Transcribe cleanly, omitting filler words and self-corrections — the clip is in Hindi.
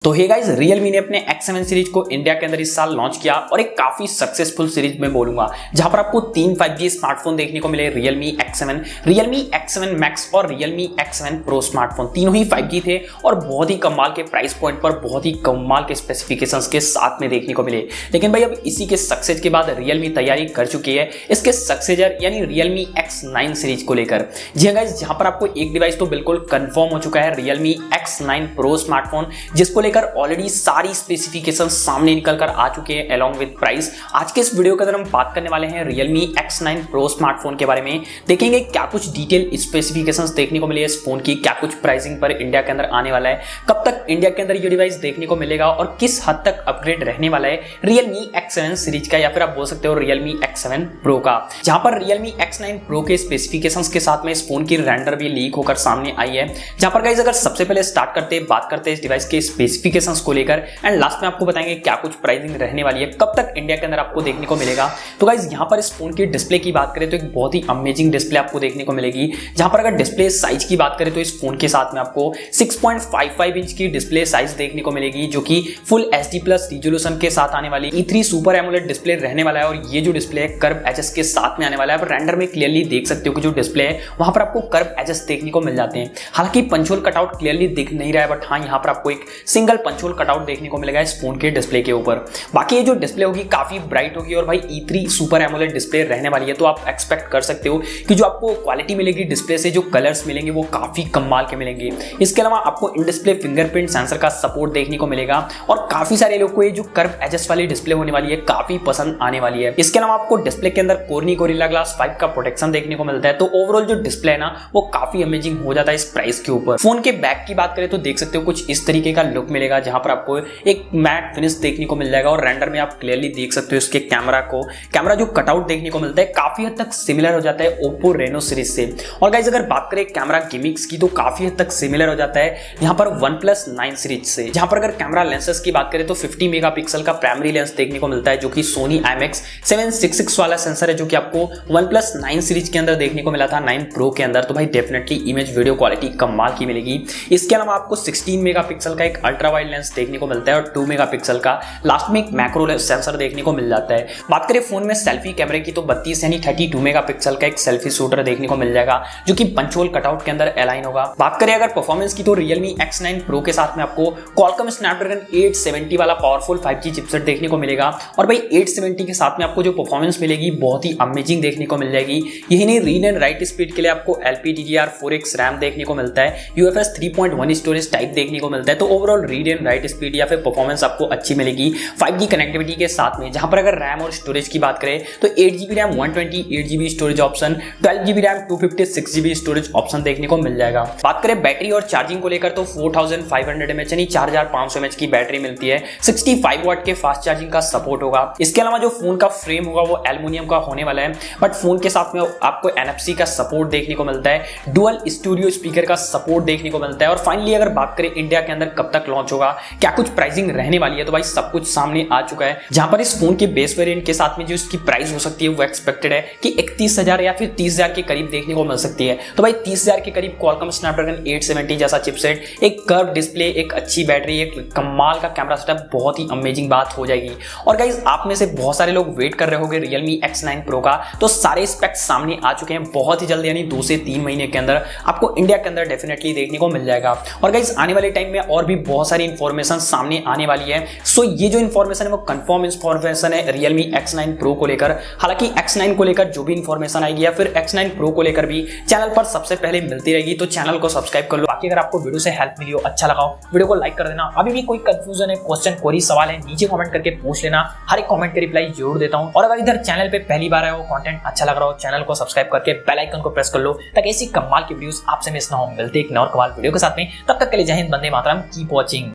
तो हे गाइस, Realme ने अपने X7 सीरीज को इंडिया के अंदर इस साल लॉन्च किया और एक काफी सक्सेसफुल सीरीज में बोलूंगा, जहां पर आपको तीन 5G स्मार्टफोन देखने को मिले। Realme X7, Realme X7 Max और Realme X7 Pro स्मार्टफोन तीनों ही 5G थे और बहुत ही कमाल के प्राइस पॉइंट पर बहुत ही कमाल के स्पेसिफिकेशंस के साथ में देखने को मिले। लेकिन भाई अब इसी के सक्सेस के बाद Realme तैयारी कर चुकी है इसके सक्सेसर यानी Realme X9 सीरीज को लेकर। जी हाँ गाइस, जहां पर आपको एक डिवाइस तो बिल्कुल कंफर्म हो चुका है, Realme X9 Pro स्मार्टफोन, जिसको लेकर ऑलरेडी सारी स्पेसिफिकेशन सामने निकल कर आ चुके हैं अलोंग विद प्राइस। आज के इस वीडियो के अंदर हम बात करने वाले हैं Realme X9 Pro स्मार्टफोन के बारे में। देखेंगे क्या कुछ डिटेल स्पेसिफिकेशंस देखने को मिली है इस फोन की, क्या कुछ प्राइसिंग पर इंडिया के अंदर आने वाला है, कब तक इंडिया के अंदर ये डिवाइस देखने को मिलेगा और किस हद तक अपग्रेड रहने वाला है Realme X7 सीरीज का, या फिर आप बोल सकते हो Realme X7 Pro का। जहां पर Realme X9 Pro के स्पेसिफिकेशंस के साथ में इस फोन की रेंडर भी लीक होकर सामने आई है। जहां पर गाइस अगर सबसे पहले बात करते हैं इस डिवाइस के स्पेसिफिकेशंस को लेकर एंड लास्ट में आपको बताएंगे क्या कुछ प्राइसिंग रहने वाली है, कब तक इंडिया के अंदर आपको देखने को मिलेगा। तो गाइस यहां पर इस फोन की डिस्प्ले की बात करें तो एक बहुत ही अमेजिंग डिस्प्ले आपको देखने को मिलेगी। जहां पर अगर डिस्प्ले साइज की बात करें तो इस फोन के साथ में आपको 6.55 इंच की डिस्प्ले साइज देखने को मिलेगी, जो कि फुल HD प्लस रिजोल्यूशन के साथ आने वाली E3 सुपर एमोलेड डिस्प्ले रहने वाला है। और ये जो डिस्प्ले है कर्व एजेस के साथ में आने वाला है। आप रेंडर में क्लियरली देख सकते हो कि जो डिस्प्ले है वहां पर आपको कर्व एजेस देखने को मिल जाते हैं। हालांकि पंच होल कटआउट क्लियरली दिख नहीं रहा है, बट हाँ यहाँ पर आपको एक सिंगल पंच होल कटआउट देखने को मिलेगा इस फोन के डिस्प्ले के ऊपर। बाकी ये जो डिस्प्ले होगी काफी ब्राइट होगी और भाई E3 सुपर एमोलेड डिस्प्ले रहने वाली है, तो आप एक्सपेक्ट कर सकते हो कि जो आपको क्वालिटी मिलेगी डिस्प्ले से, जो कलर्स मिलेंगे वो काफी कमाल के मिलेंगे। इसके अलावा आपको इन डिस्प्ले फिंगरप्रिंट सेंसर का सपोर्ट देखने को मिलेगा और काफी सारे लोग को ये जो कर्व एजेस वाली डिस्प्ले होने वाली है काफी पसंद आने वाली है। इसके अलावा आपको डिस्प्ले के अंदर कोर्नी गोरिल्ला ग्लास 5 का प्रोटेक्शन देखने को मिलता है। तो ओवरऑल जो डिस्प्ले है ना वो काफी अमेजिंग हो जाता है इस प्राइस के ऊपर। फोन के बैक की बात करें तो देख सकते हो कुछ इस तरीके का लुक मिलेगा, जहां पर आपको एक मैट फिनिश देखने को मिल जाएगा और रेंडर में आप क्लियरली देख सकते हो इसके कैमरा जो कटआउट देखने को मिलता है काफी हद तक सिमिलर हो जाता है Oppo Reno सीरीज से। और गाइस अगर बात करें कैमरा गिमिक्स की तो काफी हद तक सिमिलर हो जाता है यहां पर OnePlus 9 सीरीज से। जहां पर अगर कैमरा लेंसेस की बात करें तो 50 मेगापिक्सल का प्राइमरी लेंस देखने को मिलता है, जो कि Sony IMX766 वाला सेंसर है, जो कि आपको OnePlus 9 सीरीज के अंदर देखने को मिला था 9 Pro के अंदर। तो भाई डेफिनेटली इमेज वीडियो क्वालिटी कमाल की मिलेगी। इसके अलावा आपको 16 मेगापिक्सल का एक अल्ट्रा वाइड लेंस देखने को मिलता है और 2 मेगापिक्सल का लास्ट में एक मैक्रो सेंसर देखने को मिल जाता है। बात करें फोन में सेल्फी कैमरे की तो 32 यानी 32 मेगापिक्सल का एक सेल्फी शूटर देखने को मिल जाएगा, जो कि पंच होल कटआउट के अंदर अलाइन होगा। बात करें अगर परफॉर्मेंस की तो Realme X9 Pro के साथ में आपको Qualcomm Snapdragon 870 वाला पावरफुल 5G चिपसेट देखने को मिलेगा। और भाई 870 के साथ में आपको जो परफॉर्मेंस मिलेगी बहुत ही अमेजिंग देखने को मिल जाएगी। यही नहीं, रीड एंड राइट स्पीड के लिए आपको LPDDR4X रैम देखने को मिलता है, UFS 3.1 स्टोरेज टाइप देखने को मिलता है। तो overall read and right speed या फिर परफॉर्मेंस आपको अच्छी मिलेगी 5G कनेक्टिविटी के साथ में। जहां पर अगर रैम और स्टोरेज की बात करें तो 8GB RAM 128GB storage option, 12GB RAM 256GB storage option देखने को मिल जाएगा। बात करें बैटरी और चार्जिंग को लेकर तो 4500 mAh यानी 4500 mAh की बैटरी मिलती है, 65 वाट के फास्ट चार्जिंग का सपोर्ट होगा। इसके अलावा जो फोन का फ्रेम होगा वो एल्युमिनियम का होने वाला है, बट फोन के साथ में आपको NFC का सपोर्ट देखने को मिलता है, डुअल स्टूडियो स्पीकर का सपोर्ट देखने को मिलता है। और फाइनली अगर बात करें इंडिया के अंदर कब तक लॉन्च होगा, क्या कुछ प्राइसिंग रहने वाली है, तो भाई सब कुछ सामने आ चुका है। जहां पर इस फोन के बेस वेरिएंट के साथ में जो इसकी प्राइस हो सकती है वो एक्सपेक्टेड है कि 31,000 या फिर 30,000 के करीब देखने को मिल सकती है। तो भाई 30,000 के करीब Qualcomm Snapdragon 870 जैसा चिपसेट, एक कर्व डिस्प्ले, एक अच्छी बैटरी, एक कमाल का कैमरा सेटअप, बहुत ही अमेजिंग बात हो जाएगी। और गाइस आप में से बहुत सारे लोग वेट कर रहे होंगे Realme X9 Pro का, तो सारे स्पेक्स सामने आ चुके हैं बहुत ही जल्द, यानी 2 से 3 महीने के अंदर आपको इंडिया के अंदर डेफिनेटली देखने को मिल जाएगा। और गाइस आने वाले टाइम में और भी बहुत सारी इंफॉर्मेशन सामने आने वाली है। सो ये जो इंफॉर्मेशन है वो कंफर्म इंफॉर्मेशन है Realme X9 Pro को लेकर। हालांकि X9 को लेकर जो भी इंफॉर्मेशन आएगी या फिर X9 Pro को लेकर भी चैनल पर सबसे पहले मिलती रहेगी, तो चैनल को सब्सक्राइब कर लो। बाकी अगर आपको वीडियो से हेल्प मिली हो, अच्छा लगा हो, वीडियो को लाइक कर देना। अभी भी कोई कंफ्यूजन है, क्वेश्चन, कोई सवाल है, नीचे कमेंट करके पूछ लेना, हर एक कमेंट के रिप्लाई जरूर देता हूं। और अगर इधर चैनल पे पहली बार आए हो, कंटेंट अच्छा लग रहा हो, चैनल को सब्सक्राइब करके बेल आइकन को प्रेस कर लो ताकि ऐसी कमाल की वीडियोस आपसे मिस ना हो। मिलते एक नए कमाल वीडियो के साथ में, तब तक के लिए जय हिंद, वंदे मातरम, कीप वॉचिंग।